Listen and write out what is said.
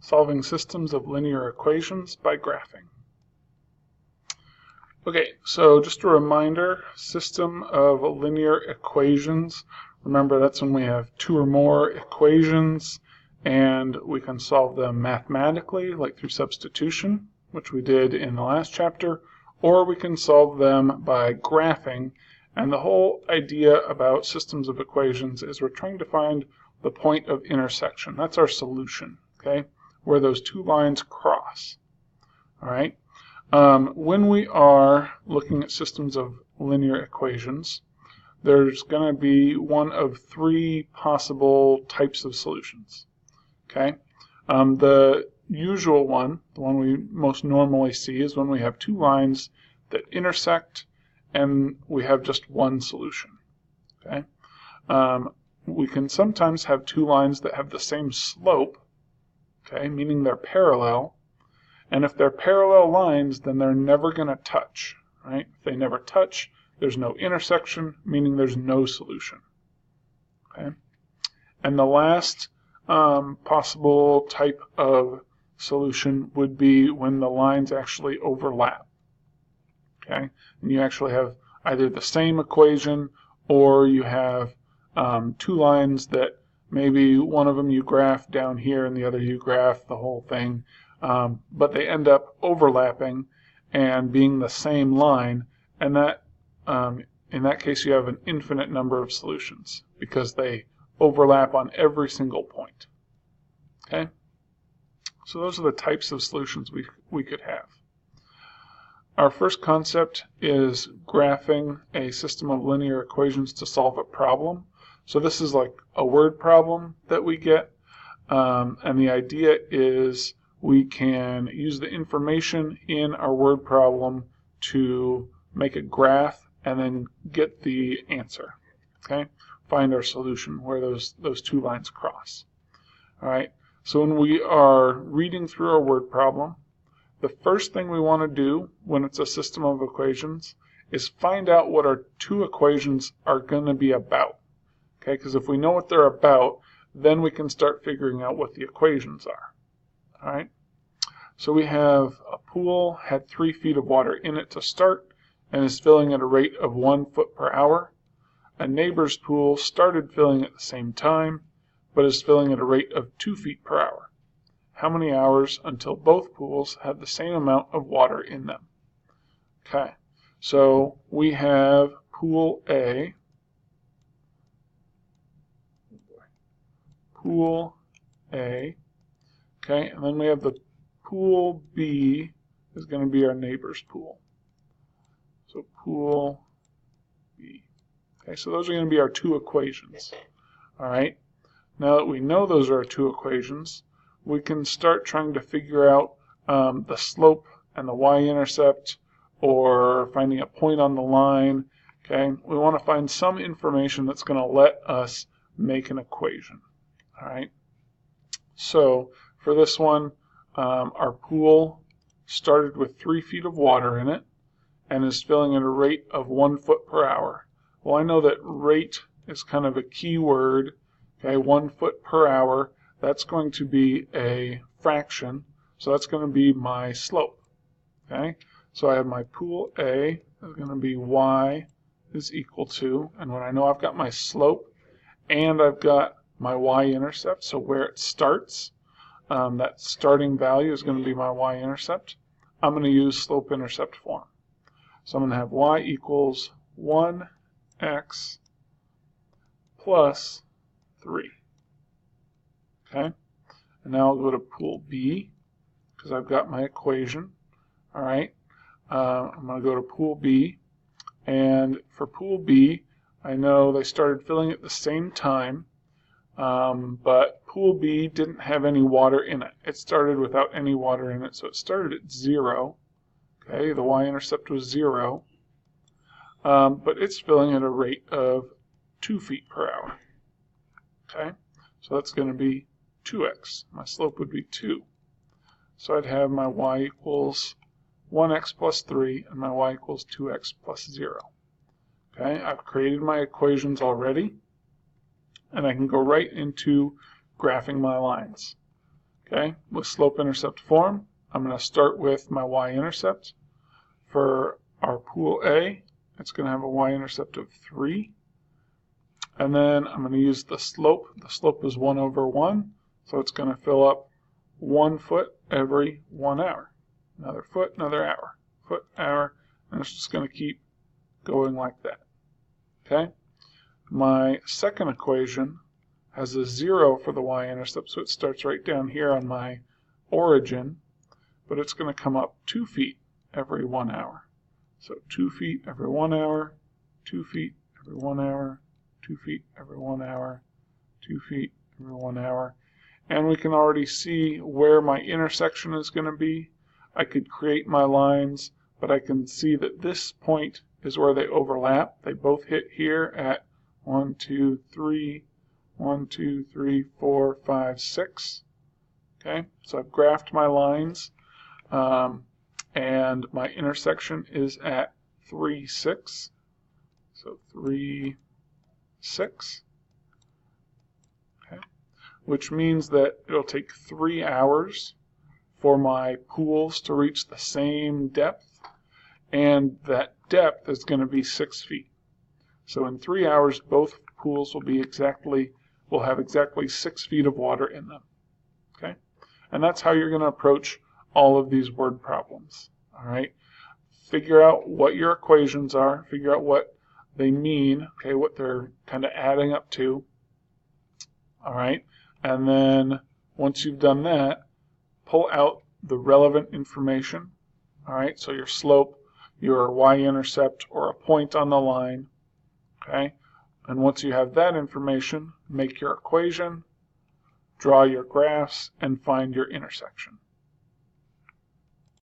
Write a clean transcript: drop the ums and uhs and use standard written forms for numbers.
solving systems of linear equations by graphing. Okay, so just a reminder, system of linear equations. Remember, that's when we have two or more equations and we can solve them mathematically, like through substitution, which we did in the last chapter, or we can solve them by graphing. And the whole idea about systems of equations is we're trying to find the point of intersection. That's our solution, okay, where those two lines cross. All right. When we are looking at systems of linear equations, there's going to be one of three possible types of solutions. Okay. The usual one, the one we most normally see, is when we have two lines that intersect and we have just one solution. Okay. We can sometimes have two lines that have the same slope, okay, meaning they're parallel. And if they're parallel lines, then they're never going to touch, right? If they never touch, there's no intersection, meaning there's no solution. Okay. And the last possible type of solution would be when the lines actually overlap. Okay. And you actually have either the same equation or you have two lines that maybe one of them you graph down here and the other you graph the whole thing, but they end up overlapping and being the same line, and that in that case you have an infinite number of solutions because they overlap on every single point. Okay, so those are the types of solutions we could have. Our first concept is graphing a system of linear equations to solve a problem. So this is like a word problem that we get, and the idea is we can use the information in our word problem to make a graph and then get the answer. Okay, find our solution where those two lines cross. All right, so when we are reading through our word problem, the first thing we want to do when it's a system of equations is find out what our two equations are going to be about. Okay, because if we know what they're about, then we can start figuring out what the equations are. All right. So we have a pool had 3 feet of water in it to start and is filling at a rate of 1 foot per hour. A neighbor's pool started filling at the same time, but is filling at a rate of 2 feet per hour. How many hours until both pools have the same amount of water in them? Okay, so we have pool A, okay, and then we have the pool B is going to be our neighbor's pool. So pool B. Okay, so those are going to be our two equations. All right, now that we know those are our two equations, we can start trying to figure out the slope and the y-intercept, or finding a point on the line. Okay, we want to find some information that's going to let us make an equation. All right, so for this one, our pool started with 3 feet of water in it and is filling at a rate of 1 foot per hour. Well, I know that rate is kind of a key word. Okay, 1 foot per hour. That's going to be a fraction, so that's going to be my slope. Okay, so I have my pool A is going to be y is equal to, and when I know I've got my slope and I've got my y-intercept, so where it starts, that starting value is going to be my y-intercept. I'm going to use slope-intercept form. So I'm going to have y equals 1x plus 3. Okay, and now I'll go to pool B because I've got my equation. All right, I'm going to go to pool B, and for pool B, I know they started filling at the same time, but pool B didn't have any water in it. It started without any water in it, so it started at 0. Okay, the y-intercept was 0, but it's filling at a rate of 2 feet per hour. Okay, so that's going to be 2x. My slope would be 2. So I'd have my y equals 1x plus 3 and my y equals 2x plus 0. Okay, I've created my equations already, and I can go right into graphing my lines. Okay, with slope-intercept form, I'm going to start with my y-intercept. For our pool A, it's going to have a y-intercept of 3. And then I'm going to use the slope. The slope is 1 over 1, so it's going to fill up 1 foot every 1 hour. Another foot, another hour, foot, hour, and it's just going to keep going like that. Okay? My second equation has a 0 for the y-intercept, so it starts right down here on my origin, but it's going to come up 2 feet every 1 hour. So 2 feet every 1 hour, 2 feet every 1 hour, 2 feet every 1 hour, 2 feet every 1 hour. And we can already see where my intersection is going to be. I could create my lines, but I can see that this point is where they overlap. They both hit here at 1, 2, 3, 1, 2, 3, 4, 5, 6. Okay, so I've graphed my lines, and my intersection is at 3, 6. So 3, 6. Okay, which means that it'll take 3 hours for my pools to reach the same depth, and that depth is going to be 6 feet. So in 3 hours, both pools will have exactly 6 feet of water in them. Okay, and that's how you're going to approach all of these word problems. All right, figure out what your equations are, figure out what they mean, okay, what they're kind of adding up to. All right, and then once you've done that, pull out the relevant information. All right, so your slope, your y-intercept, or a point on the line. Okay, and once you have that information, make your equation, draw your graphs, and find your intersection.